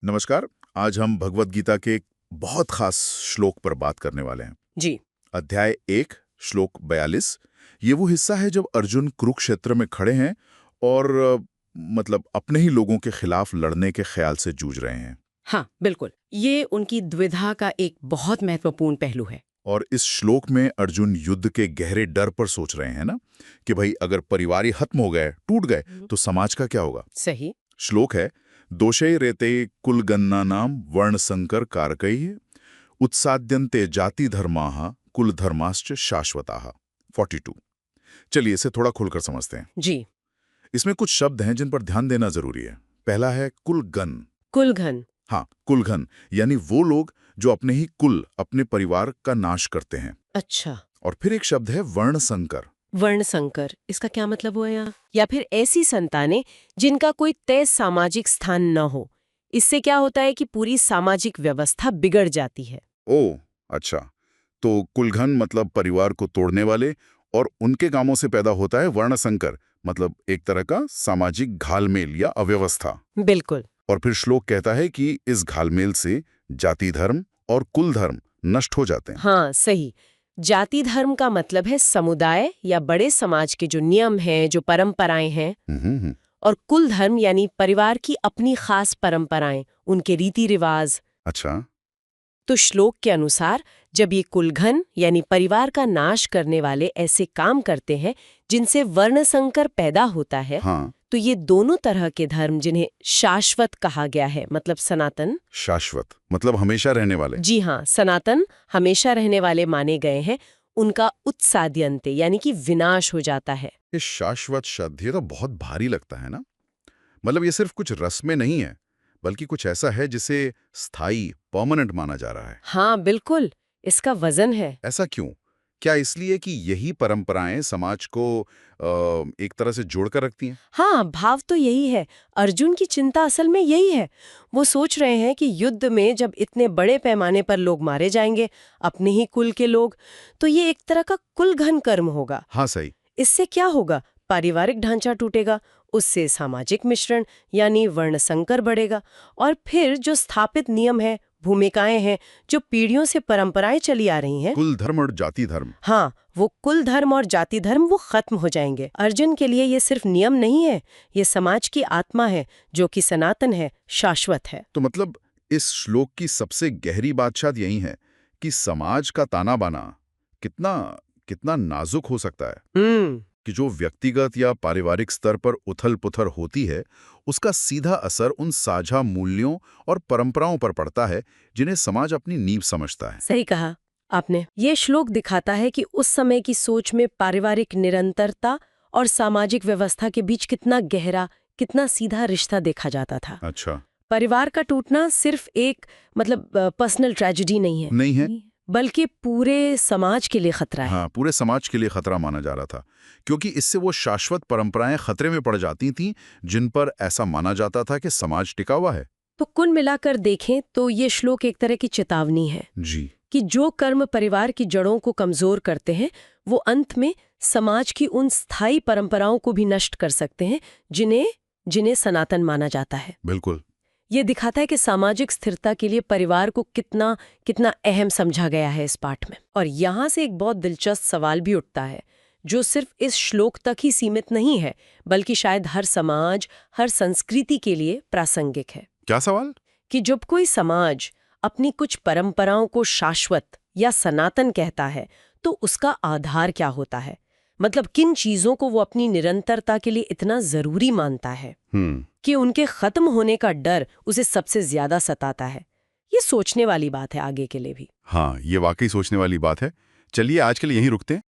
नमस्कार। आज हम भगवत गीता के एक बहुत खास श्लोक पर बात करने वाले हैं। जी। अध्याय 1 श्लोक 42। ये वो हिस्सा है जब अर्जुन कुरुक्षेत्र में खड़े हैं और मतलब अपने ही लोगों के खिलाफ लड़ने के ख्याल से जूझ रहे हैं। हाँ, बिल्कुल। ये उनकी द्विधा का एक बहुत महत्वपूर्ण पहलू है। और इस श्लोक में अर्जुन युद्ध के गहरे डर पर सोच रहे हैं ना, कि भाई अगर परिवार ही खत्म हो गए, टूट गए, तो समाज का क्या होगा। सही। श्लोक है, दोषे रेते कुलगन्ना नाम वर्ण संकर कारकई उत्साद्यन्ते जाति धर्माः कुल धर्माश्च शाश्वताः। 42। चलिए इसे थोड़ा खुलकर समझते हैं। जी। इसमें कुछ शब्द हैं जिन पर ध्यान देना जरूरी है। पहला है कुलगन। कुलघन। हाँ, कुलघन यानी वो लोग जो अपने ही कुल, अपने परिवार का नाश करते हैं। अच्छा। और फिर एक शब्द है वर्ण संकर। वर्ण संकर, इसका क्या मतलब हुआ यहाँ? या फिर ऐसी संतानें जिनका कोई तय सामाजिक स्थान न हो। इससे क्या होता है कि पूरी सामाजिक व्यवस्था बिगड़ जाती है। ओ, अच्छा। तो कुलघन मतलब परिवार को तोड़ने वाले, और उनके कामों से पैदा होता है वर्ण संकर, मतलब एक तरह का सामाजिक घालमेल या अव्यवस्था। बिल्कुल। और फिर श्लोक कहता है कि इस घालमेल से जाति धर्म और कुल धर्म नष्ट हो जाते हैं। हाँ, सही। जाति धर्म का मतलब है समुदाय या बड़े समाज के जो नियम हैं, जो परंपराएं हैं। हम्म। और कुल धर्म यानी परिवार की अपनी खास परंपराएं, उनके रीति रिवाज। अच्छा। तो श्लोक के अनुसार जब ये कुलघन यानी परिवार का नाश करने वाले ऐसे काम करते हैं जिनसे वर्ण संकर पैदा होता है, हाँ। तो ये दोनों तरह के धर्म जिन्हें शाश्वत कहा गया है, मतलब सनातन। शाश्वत मतलब हमेशा रहने वाले। जी हाँ, सनातन हमेशा रहने वाले माने गए हैं। उनका उत्साद्यन्ते यानी कि विनाश हो जाता है। ये शाश्वत शब्द ये तो बहुत भारी लगता है ना। मतलब ये सिर्फ कुछ रस्में नहीं है, बल्कि कुछ ऐसा है जिसे स्थायी, परमानेंट माना जा रहा है। हाँ, बिल्कुल। इसका वजन है। ऐसा क्यों? क्या इसलिए कि यही परंपराएं समाज को एक तरह से जोड़कर रखती हैं? हाँ, भाव तो यही है। अर्जुन की चिंता असल में यही है। वो सोच रहे हैं कि युद्ध में जब इतने बड़े पैमाने पर लोग मारे जाएंगे, अपने ही कुल के लोग, तो ये एक तरह का कुलघन कर्म होगा। हाँ, सही। इससे क्या होगा? पारिवारिक ढांचा टूटेगा, उससे सामाजिक मिश्रण यानी वर्ण संकर बढ़ेगा, और फिर जो स्थापित नियम है, भूमिकाएं हैं, जो पीढ़ियों से परंपराएं चली आ रही हैं, कुल धर्म और जाति धर्म। हाँ, वो कुल धर्म और जाति धर्म वो खत्म हो जाएंगे। अर्जुन के लिए ये सिर्फ नियम नहीं है, ये समाज की आत्मा है, जो कि सनातन है, शाश्वत है। तो मतलब इस श्लोक की सबसे गहरी बात शायद यही है कि समाज का ताना बाना कितना कितना नाजुक हो सकता है। कि जो व्यक्तिगत या पारिवारिक स्तर पर उथल पुथल होती है, उसका सीधा असर उन साझा मूल्यों और परंपराओं पर पड़ता है जिन्हें समाज अपनी नींव समझता है। सही कहा आपने। ये श्लोक दिखाता है कि उस समय की सोच में पारिवारिक निरंतरता और सामाजिक व्यवस्था के बीच कितना गहरा, कितना सीधा रिश्ता देखा जाता था। अच्छा। परिवार का टूटना सिर्फ एक पर्सनल ट्रेजेडी नहीं है, नहीं है। बल्कि पूरे समाज के लिए खतरा है। हाँ, पूरे समाज के लिए खतरा माना जा रहा था, क्योंकि इससे वो शाश्वत परंपराएं खतरे में पड़ जाती थीं जिन पर ऐसा माना जाता था कि समाज टिका हुआ है। तो कुल मिलाकर देखें तो ये श्लोक एक तरह की चेतावनी है जी। कि जो कर्म परिवार की जड़ों को कमजोर करते हैं, वो अंत में समाज की उन स्थायी परंपराओं को भी नष्ट कर सकते हैं जिन्हें जिन्हें सनातन माना जाता है। बिल्कुल। ये दिखाता है कि सामाजिक स्थिरता के लिए परिवार को कितना कितना अहम समझा गया है इस पाठ में। और यहाँ से एक बहुत दिलचस्प सवाल भी उठता है, जो सिर्फ इस श्लोक तक ही सीमित नहीं है, बल्कि शायद हर समाज, हर संस्कृति के लिए प्रासंगिक है। क्या सवाल? कि जब कोई समाज अपनी कुछ परंपराओं को शाश्वत या सनातन कहता है, तो उसका आधार क्या होता है? मतलब किन चीजों को वो अपनी निरंतरता के लिए इतना जरूरी मानता है कि उनके खत्म होने का डर उसे सबसे ज्यादा सताता है? ये सोचने वाली बात है आगे के लिए भी। हाँ, ये वाकई सोचने वाली बात है। चलिए आज के लिए यहीं रुकते हैं।